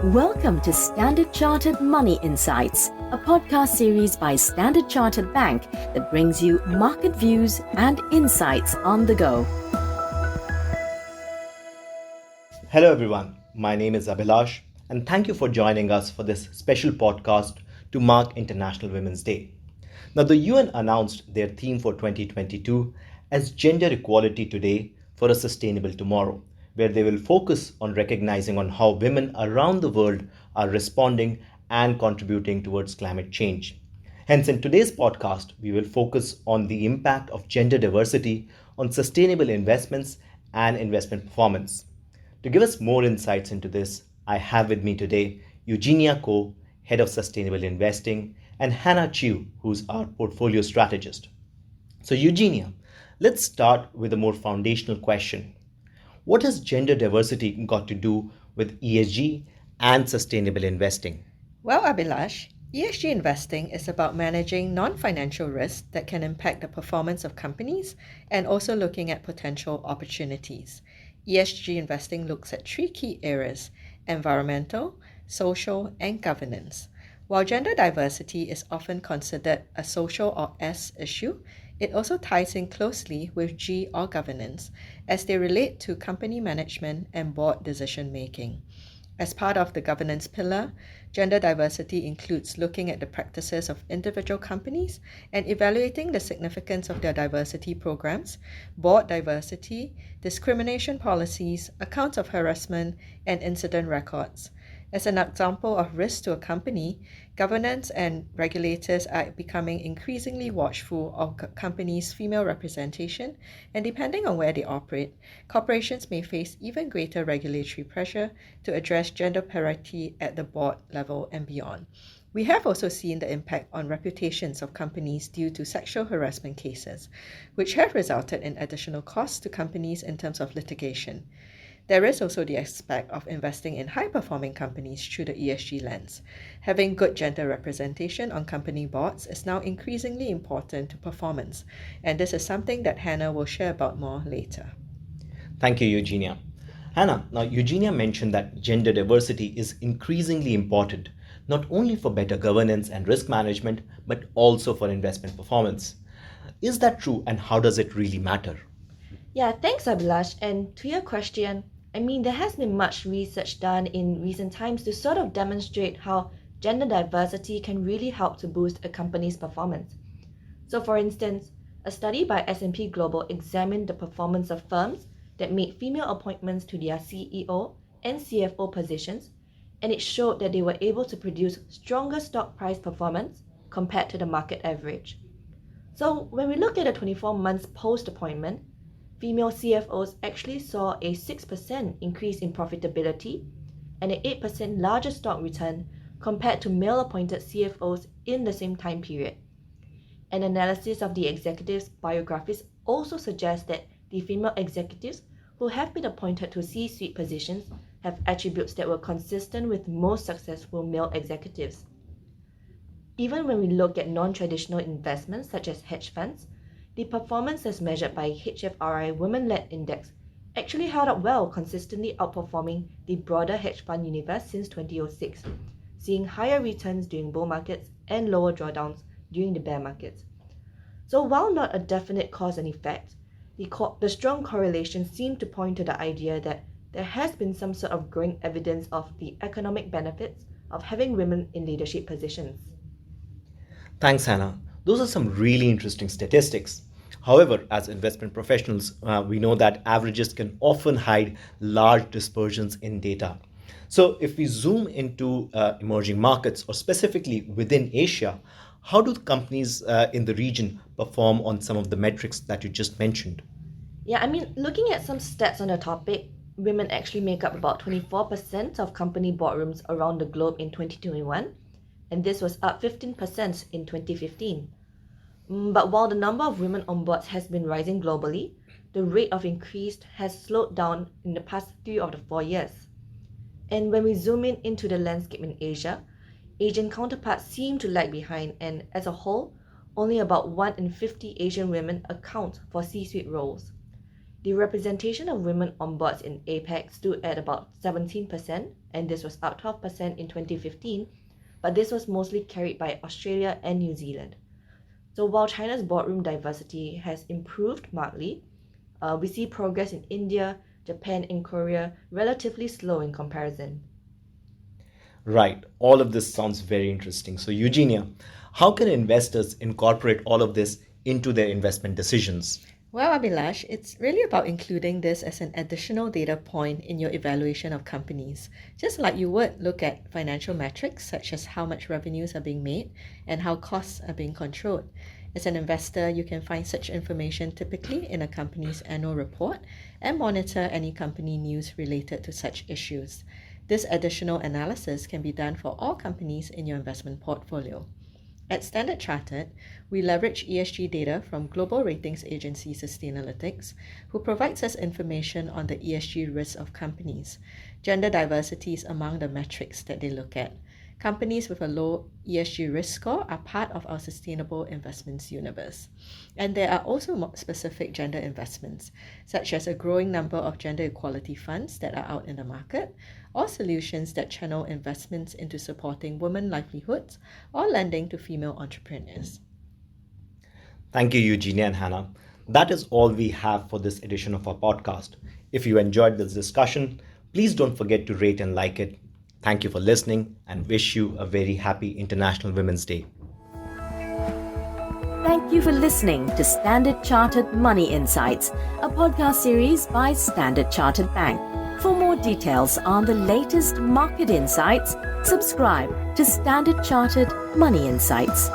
Welcome to Standard Chartered Money Insights, a podcast series by Standard Chartered Bank that brings you market views and insights on the go. Hello everyone, my name is Abhilash and thank you for joining us for this special podcast to mark International Women's Day. Now, the UN announced their theme for 2022 as Gender Equality Today for a Sustainable Tomorrow, where they will focus on recognizing on how women around the world are responding and contributing towards climate change. Hence, in today's podcast, we will focus on the impact of gender diversity on sustainable investments and investment performance. To give us more insights into this, I have with me today Eugenia Ko, Head of Sustainable Investing, and Hannah Chiu, who's our portfolio strategist. So, Eugenia, let's start with a more foundational question. What has gender diversity got to do with ESG and sustainable investing? Well, Abhilash, ESG investing is about managing non-financial risks that can impact the performance of companies and also looking at potential opportunities. ESG investing looks at three key areas: environmental, social, and governance. While gender diversity is often considered a social or S issue, it also ties in closely with G or governance, as they relate to company management and board decision making. As part of the governance pillar, gender diversity includes looking at the practices of individual companies and evaluating the significance of their diversity programs, board diversity, discrimination policies, accounts of harassment, and incident records. As an example of risk to a company, governance and regulators are becoming increasingly watchful of companies' female representation, and depending on where they operate, corporations may face even greater regulatory pressure to address gender parity at the board level and beyond. We have also seen the impact on reputations of companies due to sexual harassment cases, which have resulted in additional costs to companies in terms of litigation. There is also the aspect of investing in high-performing companies through the ESG lens. Having good gender representation on company boards is now increasingly important to performance, and this is something that Hannah will share about more later. Thank you, Eugenia. Hannah, now Eugenia mentioned that gender diversity is increasingly important, not only for better governance and risk management, but also for investment performance. Is that true, and how does it really matter? Yeah, thanks Abhilash. And to your question, there has been much research done in recent times to sort of demonstrate how gender diversity can really help to boost a company's performance. So for instance, a study by S&P Global examined the performance of firms that made female appointments to their CEO and CFO positions, and it showed that they were able to produce stronger stock price performance compared to the market average. So when we look at the 24 months post-appointment, female CFOs actually saw a 6% increase in profitability and an 8% larger stock return compared to male-appointed CFOs in the same time period. An analysis of the executives' biographies also suggests that the female executives who have been appointed to C-suite positions have attributes that were consistent with most successful male executives. Even when we look at non-traditional investments such as hedge funds, the performance as measured by HFRI Women-Led Index actually held up well, consistently outperforming the broader hedge fund universe since 2006, seeing higher returns during bull markets and lower drawdowns during the bear markets. So while not a definite cause and effect, the strong correlation seemed to point to the idea that there has been some sort of growing evidence of the economic benefits of having women in leadership positions. Thanks, Hannah. Those are some really interesting statistics. However, as investment professionals, we know that averages can often hide large dispersions in data. So, if we zoom into emerging markets, or specifically within Asia, how do companies in the region perform on some of the metrics that you just mentioned? Yeah, looking at some stats on the topic, women actually make up about 24% of company boardrooms around the globe in 2021, and this was up 15% in 2015. But while the number of women on boards has been rising globally, the rate of increase has slowed down in the past 3 of the 4 years. And when we zoom in into the landscape in Asia, Asian counterparts seem to lag behind, and as a whole, only about 1 in 50 Asian women account for C-suite roles. The representation of women on boards in APAC stood at about 17%, and this was up 12% in 2015, but this was mostly carried by Australia and New Zealand. So while China's boardroom diversity has improved markedly, we see progress in India, Japan, and Korea relatively slow in comparison. Right, all of this sounds very interesting. So, Eugenia, how can investors incorporate all of this into their investment decisions? Well, Abhilash, it's really about including this as an additional data point in your evaluation of companies, just like you would look at financial metrics such as how much revenues are being made and how costs are being controlled. As an investor, you can find such information typically in a company's annual report and monitor any company news related to such issues. This additional analysis can be done for all companies in your investment portfolio. At Standard Chartered, we leverage ESG data from global ratings agency Sustainalytics, who provides us information on the ESG risks of companies. Gender diversity is among the metrics that they look at. Companies with a low ESG risk score are part of our sustainable investments universe. And there are also more specific gender investments, such as a growing number of gender equality funds that are out in the market, or solutions that channel investments into supporting women livelihoods or lending to female entrepreneurs. Thank you, Eugenia and Hannah. That is all we have for this edition of our podcast. If you enjoyed this discussion, please don't forget to rate and like it. Thank you for listening and wish you a very happy International Women's Day. Thank you for listening to Standard Chartered Money Insights, a podcast series by Standard Chartered Bank. For more details on the latest market insights, subscribe to Standard Chartered Money Insights.